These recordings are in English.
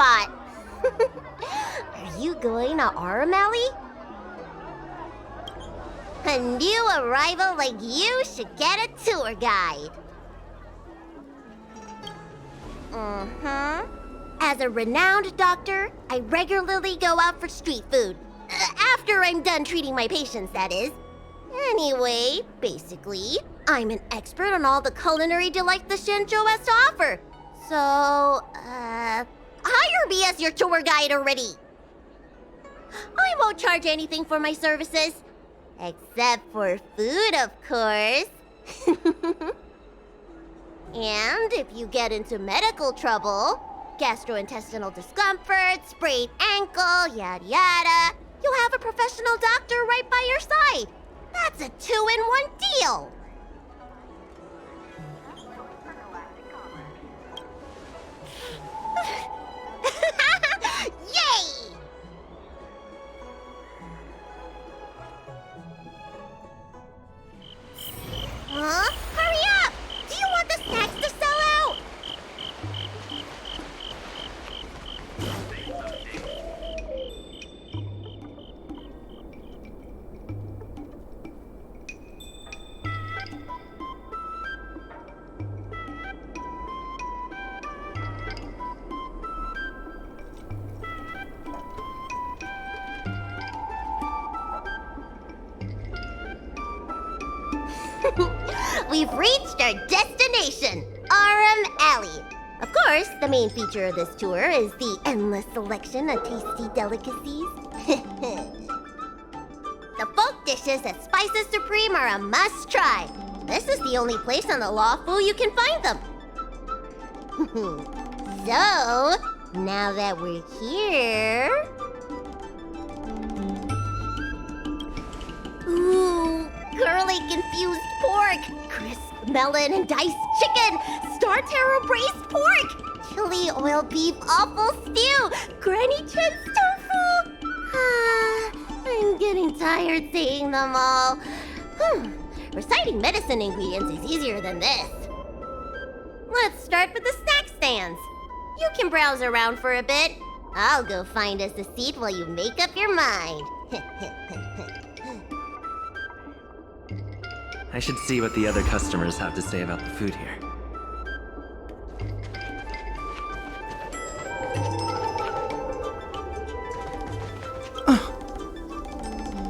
spot. Are you going to Aurumali? A new arrival like you should get a tour guide. As a renowned doctor, I regularly go out for street food. After I'm done treating my patients, that is. Anyway, basically, I'm an expert on all the culinary delight the Shenzhou has to offer. So, hire me as your tour guide already. I won't charge anything for my services. Except for food, of course. And if you get into medical trouble, gastrointestinal discomfort, sprained ankle, yada yada, you'll have a professional doctor right by your side. That's a 2-in-1 deal. Yay! Huh? Hurry up! Do you want the snacks to sell out? We've reached our destination, Aurum Alley. Of course, the main feature of this tour is the endless selection of tasty delicacies. The folk dishes at Spices Supreme are a must-try. This is the only place on the Lawfu you can find them. So, now that we're here... Ooh, curly confused pork, crisp melon and diced chicken, star taro braised pork, chili oil beef awful stew, Granny Chen's tofu. I'm getting tired saying them all. Reciting medicine ingredients is easier than this. Let's start with the snack stands. You can browse around for a bit. I'll go find us a seat while you make up your mind. I should see what the other customers have to say about the food here.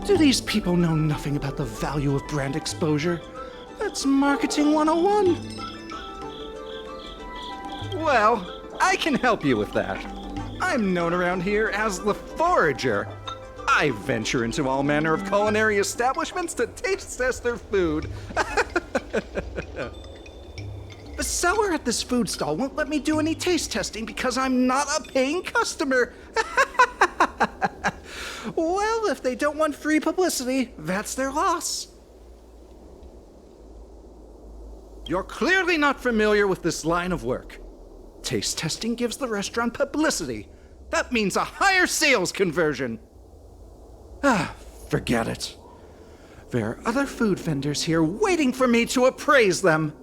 Do these people know nothing about the value of brand exposure? That's marketing 101. Well, I can help you with that. I'm known around here as the Forager. I venture into all manner of culinary establishments to taste test their food. The seller at this food stall won't let me do any taste testing because I'm not a paying customer. Well, if they don't want free publicity, that's their loss. You're clearly not familiar with this line of work. Taste testing gives the restaurant publicity. That means a higher sales conversion. Forget it. There are other food vendors here waiting for me to appraise them.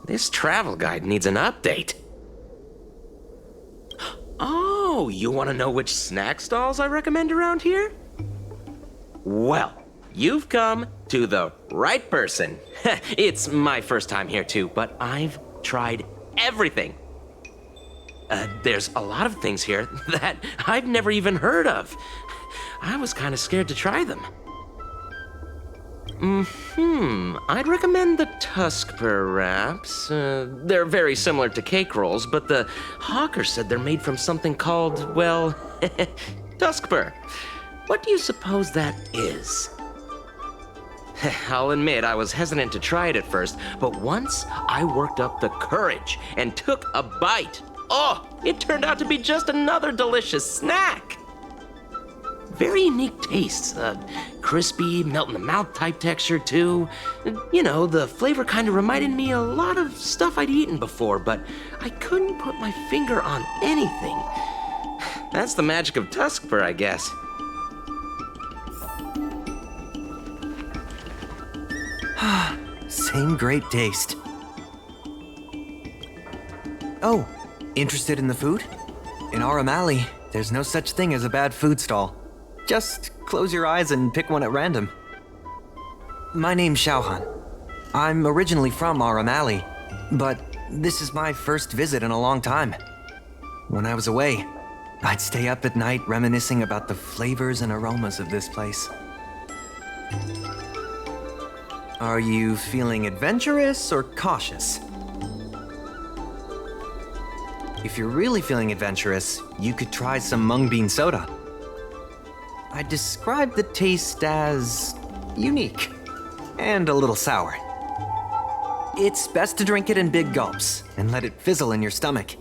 This travel guide needs an update. Oh, you want to know which snack stalls I recommend around here? Well, you've come to the right person. It's my first time here too, but I've tried everything. There's a lot of things here that I've never even heard of. I was kind of scared to try them. I'd recommend the Tuskper wraps. They're very similar to cake rolls, but the hawker said they're made from something called, well, Tuskper. What do you suppose that is? I'll admit I was hesitant to try it at first, but once I worked up the courage and took a bite, oh, it turned out to be just another delicious snack. Very unique tastes, crispy, melt-in-the-mouth type texture too. You know, the flavor kind of reminded me a lot of stuff I'd eaten before, but I couldn't put my finger on anything. That's the magic of Tuskper, I guess. Same great taste. Oh, interested in the food? In Aurum Alley, there's no such thing as a bad food stall. Just close your eyes and pick one at random. My name's Xiaohan. I'm originally from Aurum Alley, but this is my first visit in a long time. When I was away, I'd stay up at night reminiscing about the flavors and aromas of this place. Are you feeling adventurous or cautious? If you're really feeling adventurous, you could try some mung bean soda. I'd describe the taste as unique and a little sour. It's best to drink it in big gulps and let it fizzle in your stomach.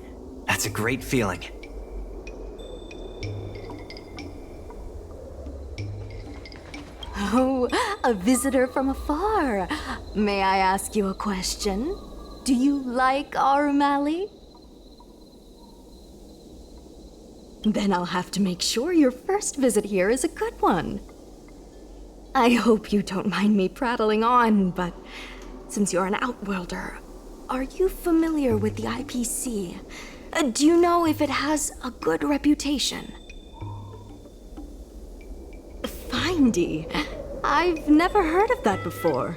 That's a great feeling. Oh, a visitor from afar. May I ask you a question? Do you like Aurum Alley? Then I'll have to make sure your first visit here is a good one. I hope you don't mind me prattling on, but since you're an outworlder, are you familiar with the IPC? Do you know if it has a good reputation? Findy. I've never heard of that before.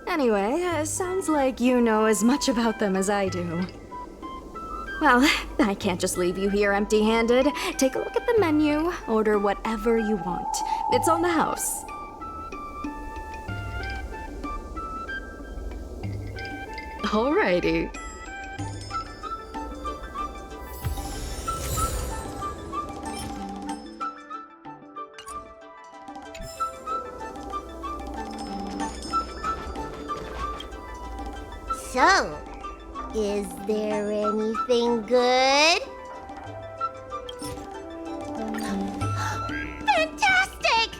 Anyway, sounds like you know as much about them as I do. Well, I can't just leave you here empty-handed. Take a look at the menu, order whatever you want. It's on the house. Alrighty. So, is there anything good? Fantastic!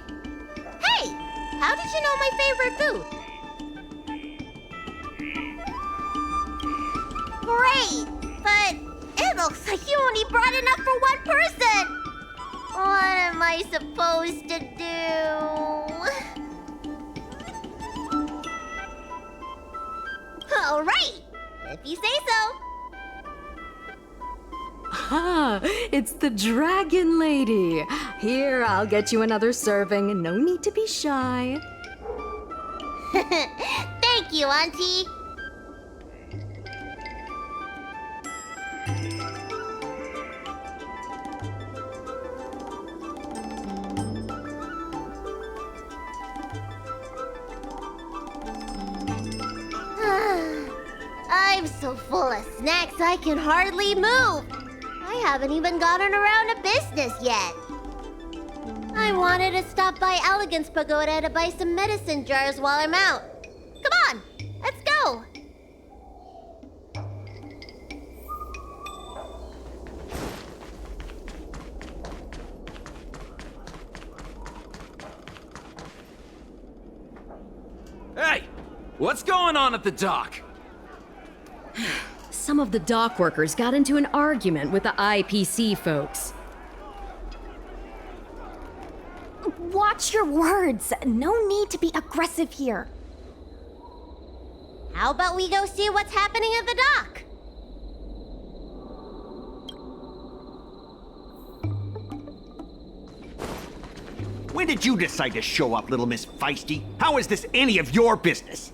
Hey, how did you know my favorite food? Great, but it looks like you only brought enough for one person. What am I supposed to do? All right, if you say so. Ah, it's the Dragon Lady. Here, I'll get you another serving. No need to be shy. Thank you, Auntie. I'm so full of snacks I can hardly move. I haven't even gotten around to business yet. I wanted to stop by Elegance Pagoda to buy some medicine jars while I'm out. Come on, let's go. Hey! What's going on at the dock? Some of the dock workers got into an argument with the IPC folks. Watch your words. No need to be aggressive here. How about we go see what's happening at the dock? When did you decide to show up, little Miss Feisty? How is this any of your business?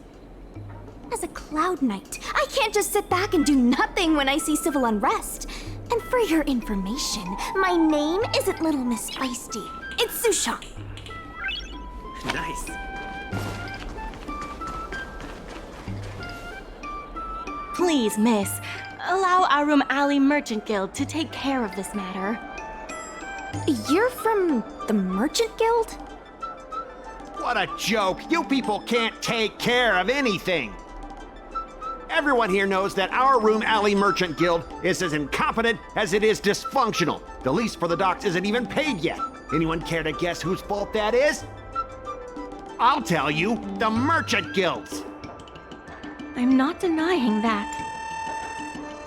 As a Cloud Knight, I can't just sit back and do nothing when I see civil unrest. And for your information, my name isn't Little Miss Feisty. It's Sushan. Nice. Please, miss, allow Aurum Alley Merchant Guild to take care of this matter. You're from the Merchant Guild? What a joke! You people can't take care of anything! Everyone here knows that our Aurum Alley Merchant Guild is as incompetent as it is dysfunctional. The lease for the docks isn't even paid yet. Anyone care to guess whose fault that is? I'll tell you, the Merchant Guild's. I'm not denying that.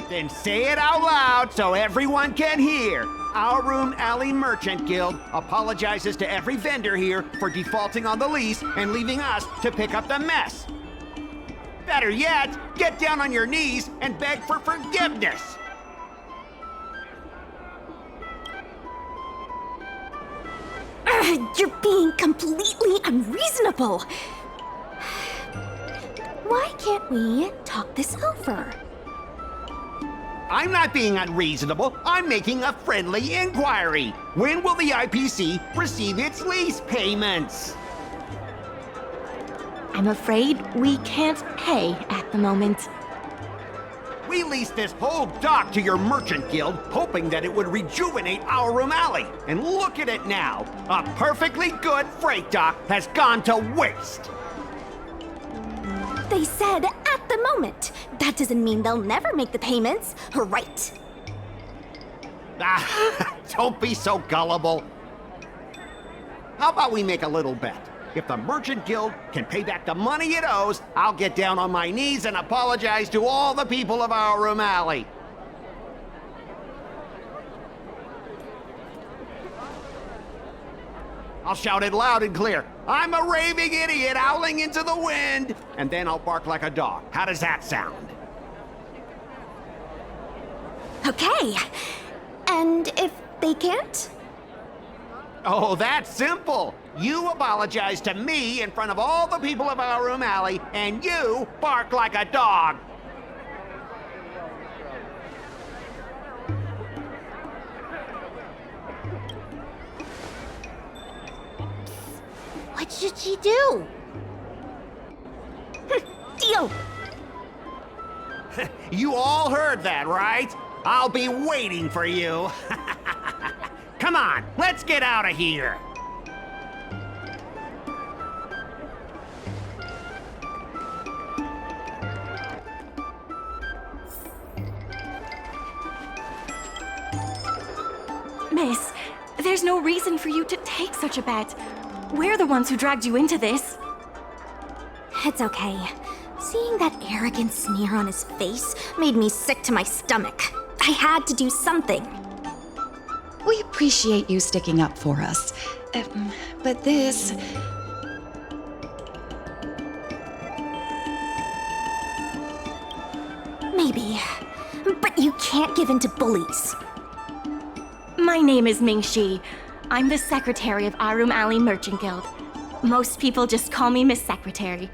Then say it out loud so everyone can hear. Our Aurum Alley Merchant Guild apologizes to every vendor here for defaulting on the lease and leaving us to pick up the mess. Better yet, get down on your knees and beg for forgiveness. You're being completely unreasonable. Why can't we talk this over? I'm not being unreasonable. I'm making a friendly inquiry. When will the IPC receive its lease payments? I'm afraid we can't pay at the moment. We leased this whole dock to your merchant guild, hoping that it would rejuvenate our room alley. And look at it now. A perfectly good freight dock has gone to waste. They said at the moment. That doesn't mean they'll never make the payments, right? Don't be so gullible. How about we make a little bet? If the Merchant Guild can pay back the money it owes, I'll get down on my knees and apologize to all the people of our room alley. I'll shout it loud and clear. I'm a raving idiot howling into the wind. And then I'll bark like a dog. How does that sound? Okay. And if they can't? Oh, that's simple. You apologize to me in front of all the people of our room alley, and you bark like a dog. What should she do? Deal! You all heard that, right? I'll be waiting for you. Come on, let's get out of here. Miss, there's no reason for you to take such a bet. We're the ones who dragged you into this. It's okay. Seeing that arrogant sneer on his face made me sick to my stomach. I had to do something. We appreciate you sticking up for us. But this... Maybe. But you can't give in to bullies. My name is Ming Shi. I'm the secretary of Arum Alley Merchant Guild. Most people just call me Miss Secretary.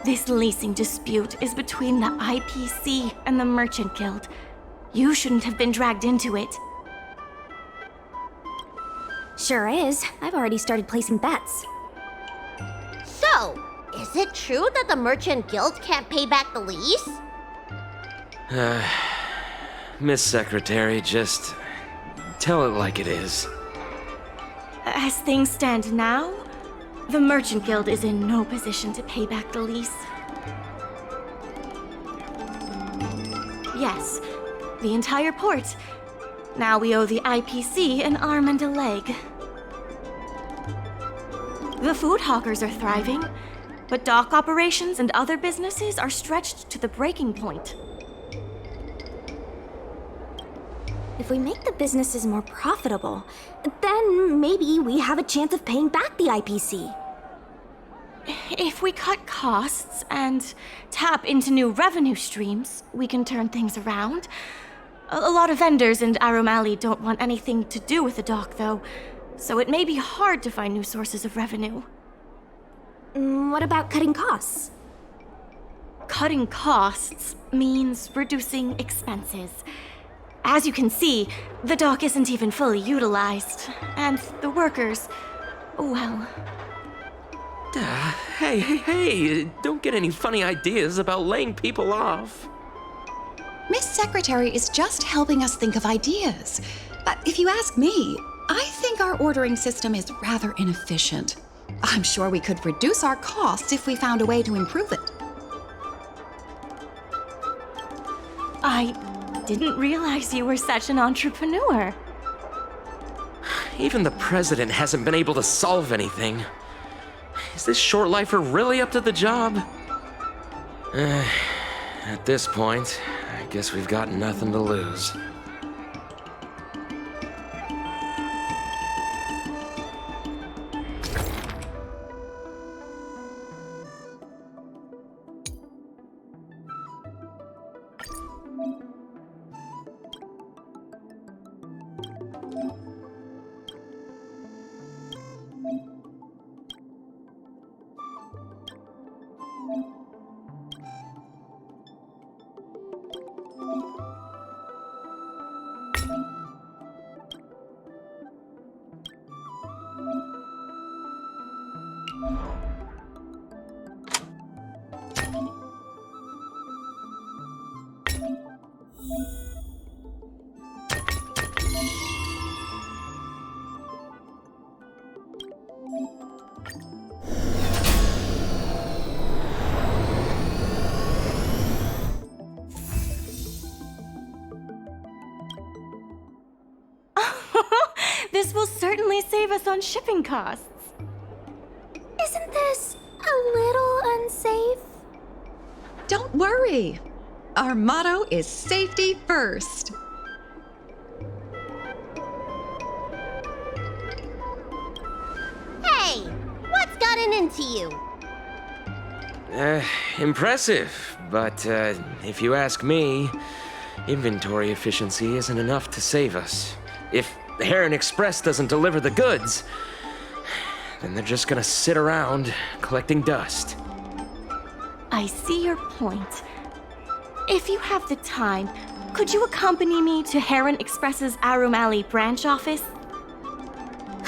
This leasing dispute is between the IPC and the Merchant Guild. You shouldn't have been dragged into it. Sure is. I've already started placing bets. So, is it true that the Merchant Guild can't pay back the lease? Miss Secretary, just tell it like it is. As things stand now, the Merchant Guild is in no position to pay back the lease. Yes, the entire port. Now we owe the IPC an arm and a leg. The food hawkers are thriving, but dock operations and other businesses are stretched to the breaking point. If we make the businesses more profitable, then maybe we have a chance of paying back the IPC. If we cut costs and tap into new revenue streams, we can turn things around. A lot of vendors in Arum Alley don't want anything to do with the dock, though, so it may be hard to find new sources of revenue. What about cutting costs? Cutting costs means reducing expenses. As you can see, the dock isn't even fully utilized, and the workers, well... Hey, don't get any funny ideas about laying people off. Miss Secretary is just helping us think of ideas. But if you ask me, I think our ordering system is rather inefficient. I'm sure we could reduce our costs if we found a way to improve it. I didn't realize you were such an entrepreneur. Even the president hasn't been able to solve anything. Is this short lifer really up to the job? At this point, I guess we've got nothing to lose. This will certainly save us on shipping costs. Isn't this a little unsafe? Don't worry. Our motto is safety first. Hey, what's gotten into you? Impressive, but if you ask me, inventory efficiency isn't enough to save us. If the Heron Express doesn't deliver the goods, then they're just gonna sit around collecting dust. I see your point. If you have the time, could you accompany me to Heron Express's Arum Alley branch office?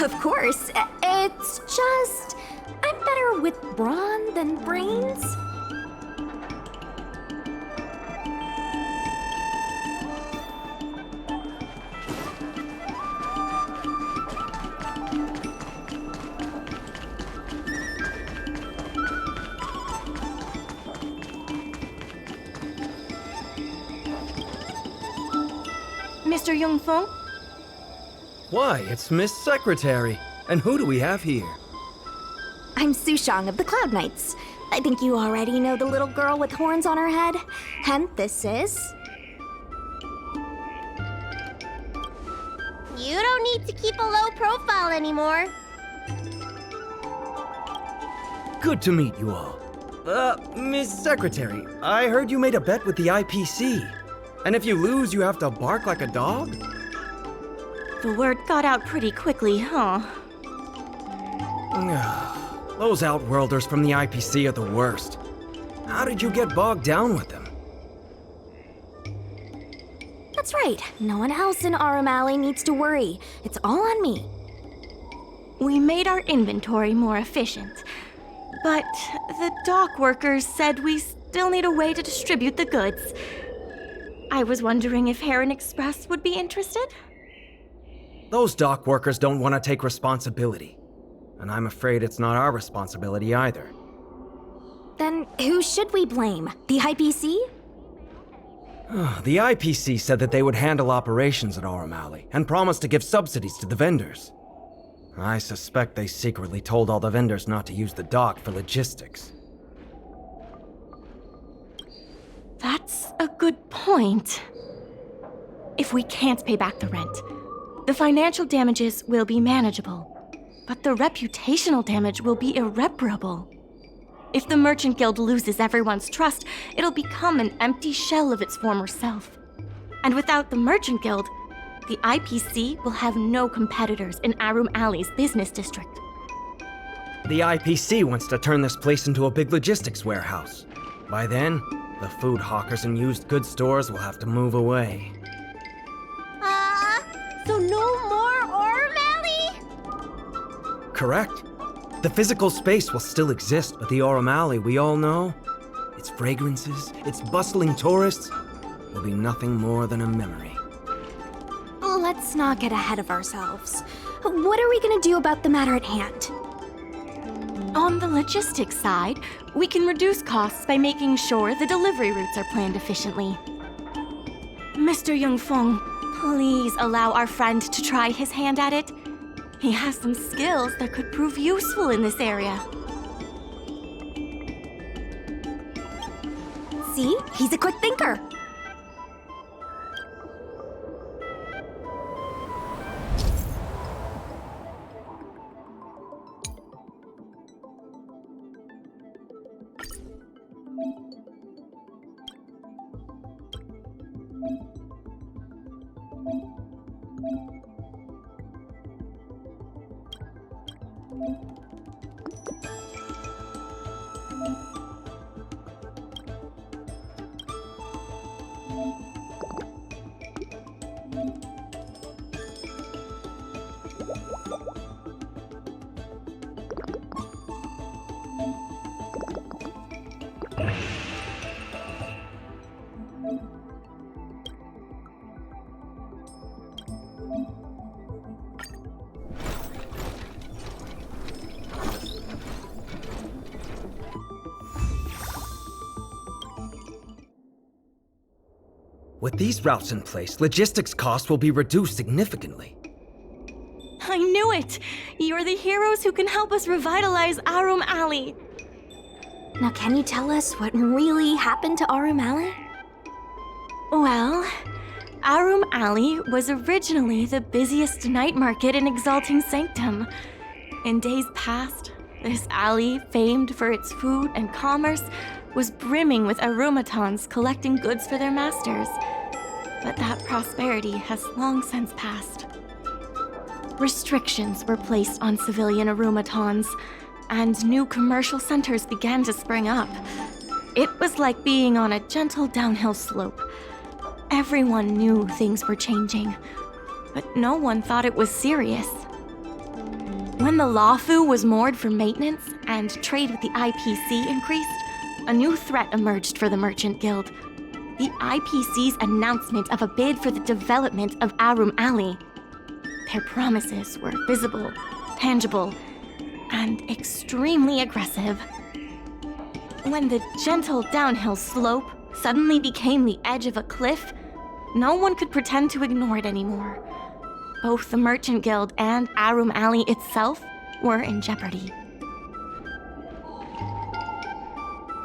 Of course. It's just, I'm better with brawn than brains. Mr. Yongfeng? Why, it's Miss Secretary. And who do we have here? I'm Sushang of the Cloud Knights. I think you already know the little girl with horns on her head. And this is... You don't need to keep a low profile anymore. Good to meet you all. Miss Secretary, I heard you made a bet with the IPC. And if you lose, you have to bark like a dog? The word got out pretty quickly, huh? Those Outworlders from the IPC are the worst. How did you get bogged down with them? That's right. No one else in Arum Alley needs to worry. It's all on me. We made our inventory more efficient. But the dock workers said we still need a way to distribute the goods. I was wondering if Heron Express would be interested? Those dock workers don't want to take responsibility. And I'm afraid it's not our responsibility either. Then who should we blame? The IPC? The IPC said that they would handle operations at Arum Alley and promised to give subsidies to the vendors. I suspect they secretly told all the vendors not to use the dock for logistics. That's a good point. If we can't pay back the rent, the financial damages will be manageable, but the reputational damage will be irreparable. If the Merchant Guild loses everyone's trust, it'll become an empty shell of its former self. And without the Merchant Guild, the IPC will have no competitors in Arum Alley's business district. The IPC wants to turn this place into a big logistics warehouse. By then, the food hawkers and used goods stores will have to move away. So no more Arum Alley? Correct. The physical space will still exist, but the Arum Alley we all know, its fragrances, its bustling tourists, will be nothing more than a memory. Let's not get ahead of ourselves. What are we gonna do about the matter at hand? On the logistics side, we can reduce costs by making sure the delivery routes are planned efficiently. Mr. Yongfeng, please allow our friend to try his hand at it. He has some skills that could prove useful in this area. See? He's a quick thinker. With these routes in place, logistics costs will be reduced significantly. I knew it! You're the heroes who can help us revitalize Arum Alley. Now, can you tell us what really happened to Arum Alley? Well, Arum Alley was originally the busiest night market in Exalting Sanctum. In days past, this alley, famed for its food and commerce, was brimming with aurumatones collecting goods for their masters. But that prosperity has long since passed. Restrictions were placed on civilian aurumatones, and new commercial centers began to spring up. It was like being on a gentle downhill slope. Everyone knew things were changing, but no one thought it was serious. When the Lawfu was moored for maintenance and trade with the IPC increased, a new threat emerged for the Merchant Guild. The IPC's announcement of a bid for the development of Arum Alley. Their promises were visible, tangible, and extremely aggressive. When the gentle downhill slope suddenly became the edge of a cliff, no one could pretend to ignore it anymore. Both the Merchant Guild and Arum Alley itself were in jeopardy.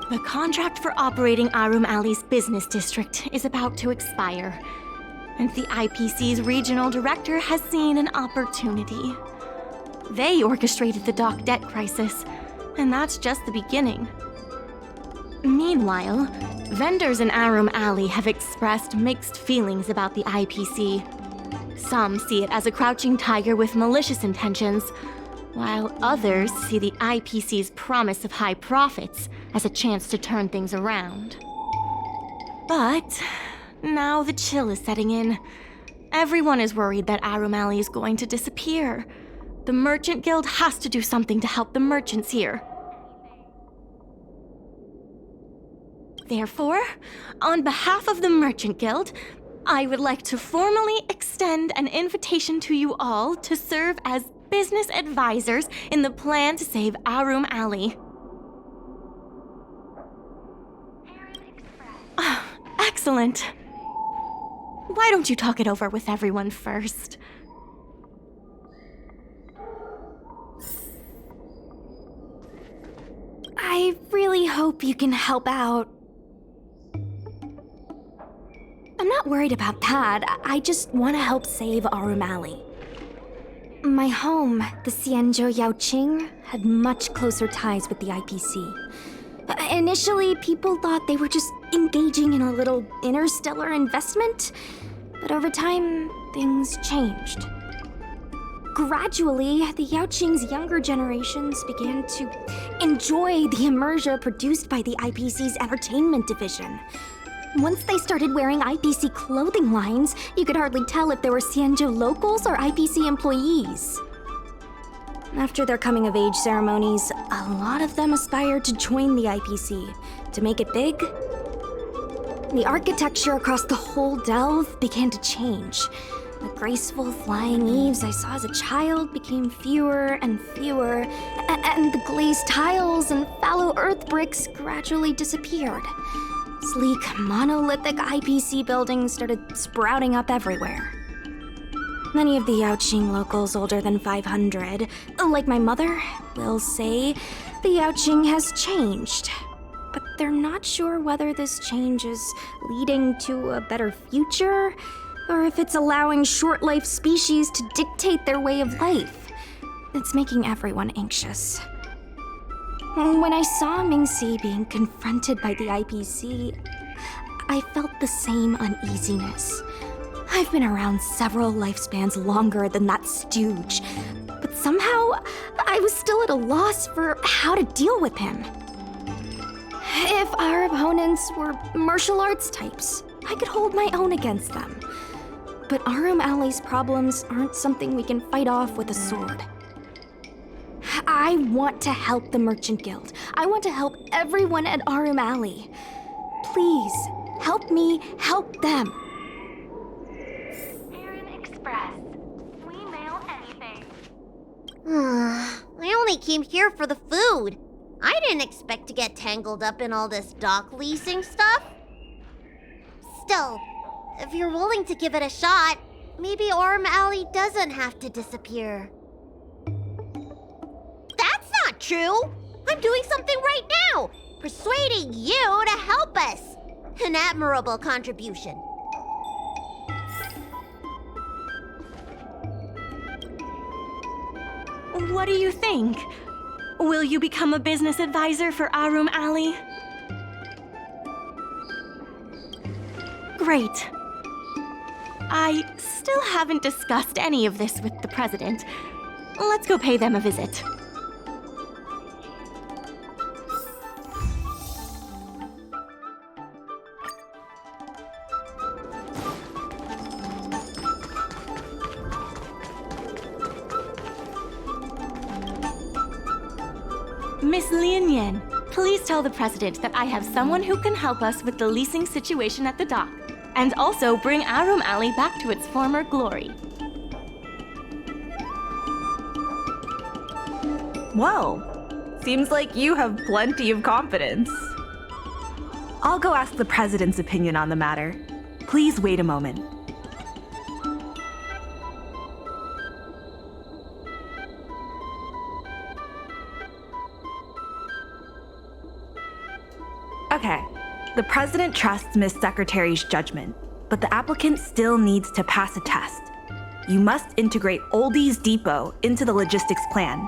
The contract for operating Arum Alley's business district is about to expire, and the IPC's regional director has seen an opportunity. They orchestrated the dock debt crisis, and that's just the beginning. Meanwhile, vendors in Arum Alley have expressed mixed feelings about the IPC. Some see it as a crouching tiger with malicious intentions, while others see the IPC's promise of high profits as a chance to turn things around. But now the chill is setting in. Everyone is worried that Arum Alley is going to disappear. The Merchant Guild has to do something to help the merchants here. Therefore, on behalf of the Merchant Guild, I would like to formally extend an invitation to you all to serve as business advisors in the plan to save Arum Alley. Excellent. Why don't you talk it over with everyone first? I really hope you can help out. I'm not worried about that. I just want to help save Arum Alley. My home, the Xianzhou Yaoqing, had much closer ties with the IPC. Initially, people thought they were just engaging in a little interstellar investment, but over time, things changed. Gradually, the Yaoqing's younger generations began to enjoy the immersion produced by the IPC's entertainment division. Once they started wearing IPC clothing lines, you could hardly tell if they were Xianzhou locals or IPC employees. After their coming-of-age ceremonies, a lot of them aspired to join the IPC. To make it big, the architecture across the whole delve began to change. The graceful flying eaves I saw as a child became fewer and fewer, and the glazed tiles and fallow earth bricks gradually disappeared. Sleek, monolithic IPC buildings started sprouting up everywhere. Many of the Yaoqing locals older than 500, like my mother, will say the Yaoqing has changed. But they're not sure whether this change is leading to a better future, or if it's allowing short-life species to dictate their way of life. It's making everyone anxious. When I saw Mingxi being confronted by the IPC, I felt the same uneasiness. I've been around several lifespans longer than that stooge, but somehow I was still at a loss for how to deal with him. If our opponents were martial arts types, I could hold my own against them. But Arum Alley's problems aren't something we can fight off with a sword. I want to help the Merchant Guild. I want to help everyone at Arum Alley. Please, help me help them. Express. I only came here for the food. I didn't expect to get tangled up in all this dock leasing stuff. Still, if you're willing to give it a shot, maybe Aurum Alley doesn't have to disappear. That's not true! I'm doing something right now! Persuading you to help us! An admirable contribution. What do you think? Will you become a business advisor for Aurum Alley? Great. I still haven't discussed any of this with the president. Let's go pay them a visit. Miss Lien Yen, please tell the president that I have someone who can help us with the leasing situation at the dock, and also bring Aurum Alley back to its former glory. Whoa. Seems like you have plenty of confidence. I'll go ask the president's opinion on the matter. Please wait a moment. Okay, the president trusts Miss Secretary's judgment, but the applicant still needs to pass a test. You must integrate Oldie's Depot into the logistics plan.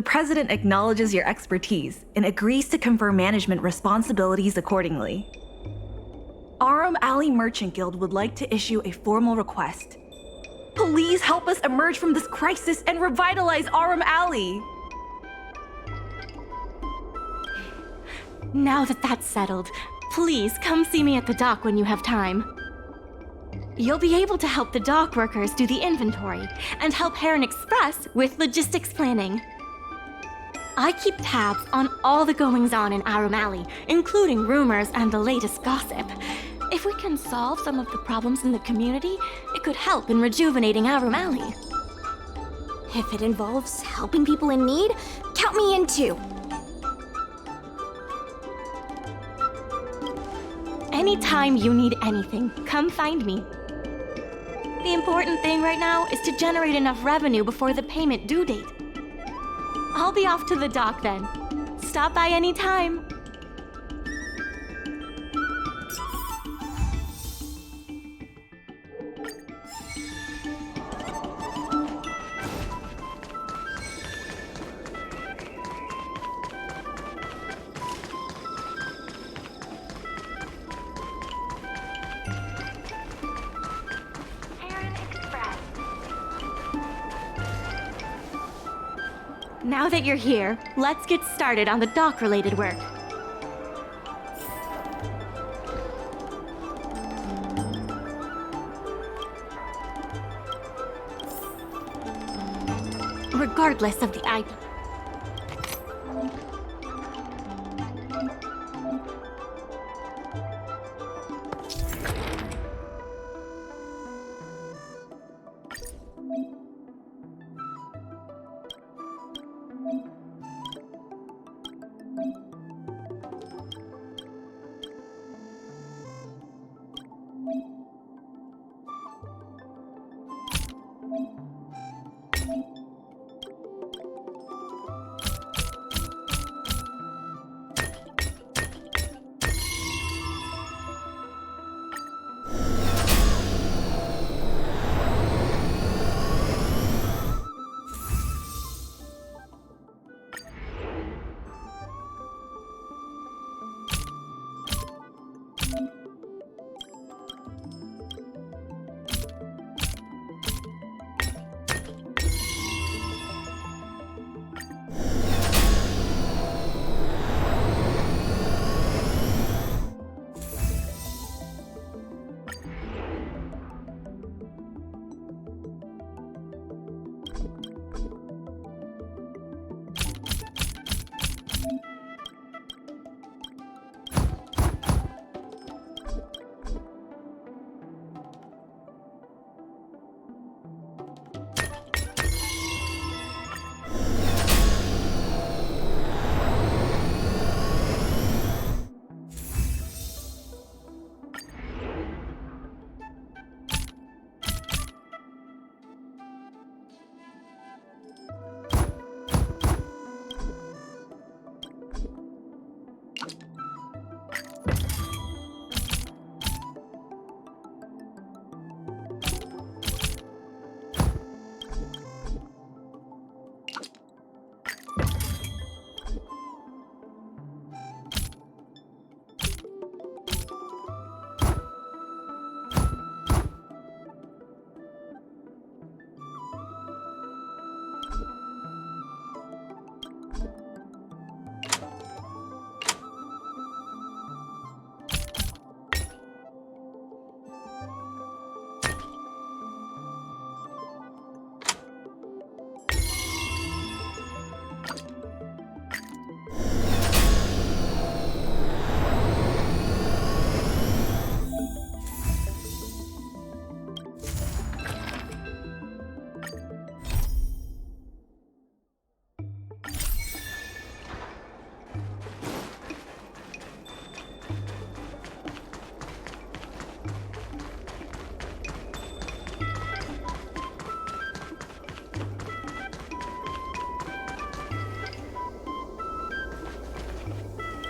The president acknowledges your expertise and agrees to confer management responsibilities accordingly. Aurum Alley Merchant Guild would like to issue a formal request. Please help us emerge from this crisis and revitalize Aurum Alley! Now that that's settled, please come see me at the dock when you have time. You'll be able to help the dock workers do the inventory and help Heron Express with logistics planning. I keep tabs on all the goings-on in Aurum Alley, including rumors and the latest gossip. If we can solve some of the problems in the community, it could help in rejuvenating Aurum Alley. If it involves helping people in need, count me in too. Anytime you need anything, come find me. The important thing right now is to generate enough revenue before the payment due date. I'll be off to the dock then. Stop by anytime. Now that you're here, let's get started on the dock-related work. regardless of the item.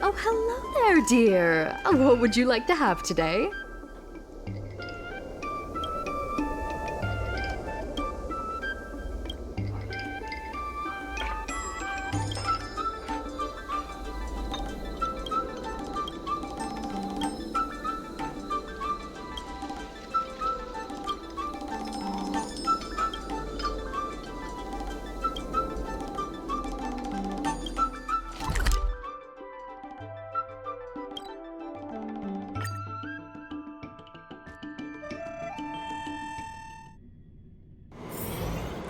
Oh, hello there, dear. What would you like to have today?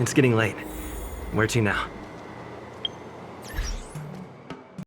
It's getting late. Where to now?